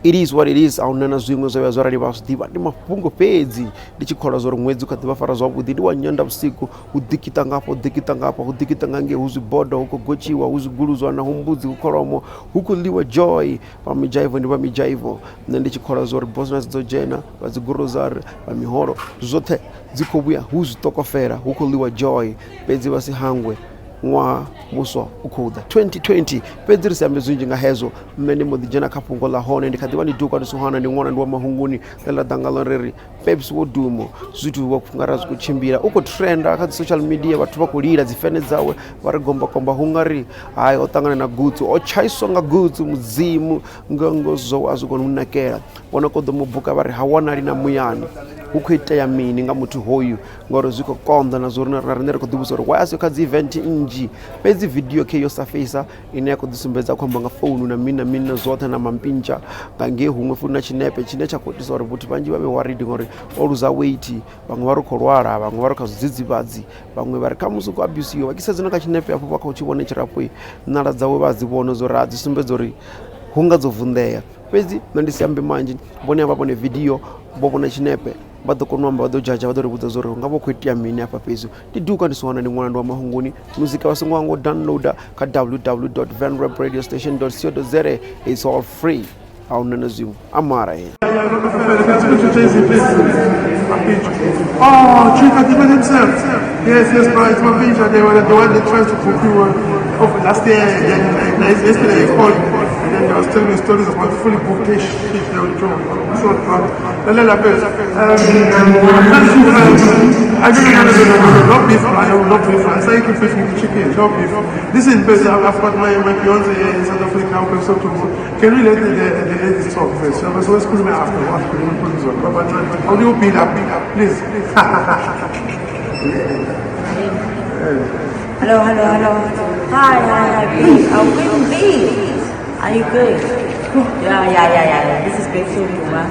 It is what it is. Aunana zwimwe zwa zwa rali vhasdiva ndi mafhungo fhedzi ndi tshikhola zwa uri ṅwedzi kha ḓivha fara zwavhuḓi ndi wa nyanda vhusiku u dikita ngafho u dikita nga nge hu zwibodo hu khou gotshiwa hu zwiguluzwa na hu mbudzi hu kholomo hu khou ḽiwa joy vha mijaivo ndi vha mijaivo nṋe ndi tshikhola zwa uri bosnas dzo dzhena vha dzi guruzari vha miholo zwoṱhe dzi khou vhuya hu zwitokofela hu khou ḽiwa joy fhedzi vha si hangwe ṅwaha muswa u khou ḓa 2020 fhedzi ri si ambe zwinzhi nga hezwo nṋe ndi mbo ḓi dzhena kha fhungo ḽa hone ndi kha ḓi vha ndi duka ndi suhana ndi ṅwana ndi wa mahunguni ḽa ḓanga ḽo ri Babes Wodumo zwithu vha nga ra zwi khou tshimbila u khou trenda kha dzi social media vhathu vha khou lila dzi fene dzawe vha ri gombakomba hu nga ri hayi o ṱangana na gutsu o tshaiswa nga gutsu mudzimu ngo zwo a zwi kona u nakela vhona ko ḓo mu buka vha ri ha wanali na muyani hu khou itea mini nga muthu hoyu ngori zwi khou konḓa na zwo ri na riṋe ri khou ḓivhusa uri why asi kha dzi event nnzhi fhedzi video khe yo surfacer ine ya khou ḓi sumbedza khou amba nga founu na mini na mini na zwoṱhe na mampintsha nga ngei huṅwe futhi na tshinepe tshine tsha khou itisa uri vhathu vhanzhi vha vhe worried ngori o luza weight vhaṅwe vha ri khou lwala vhaṅwe vha ri kha zwidzidzivhadzi vhaṅwe vha ri kha musi u khou abusiwa vha kisedza na kha tshinepe hafho vha khou tshi vhona tshirafho nala dzawe vha dzi vhona zwo ri a dzi sumbedza uri hu nga dzo vunḓea fhedzi nṋe ndi si ambe manzhi vhone vha vhone video vho vhona tshinepe vha ḓo kona u amba vha ḓo dzhadzha vha ḓo ri vhudza zwo ri hu nga vha khou itea mini hafha fhedzi ndi duka ndi suhana ndi ṅwana ndi wa mahunguni muzika vha songo wango downloader kha www.venrapradiostation.co.za it's all free ahuna na zwiṅwe amara he Oh, Chief Adiman himself. Yes, bro, it's my picture. They were the one that tried to fulfill last year, and yesterday they called, and then they was telling me stories about fully booked shit they would draw. So, I don't know, not beef, I will not beef. I say, keep fishing chicken, not beef. Listen, I've got my fiance in South Africa, can we let the ladies talk first? I was always calling me after, how do you build up, please? Hello. Hi, Babes. Oh, good, Babes. Are you good? Yeah. This is Babes Wodumo.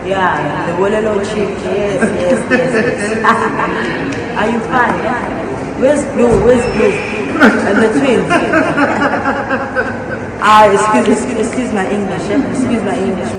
Yeah, the Wololo chick. Yes. Are you fine? Yeah. Where's Blue? And the twins. Excuse my English. Excuse my English.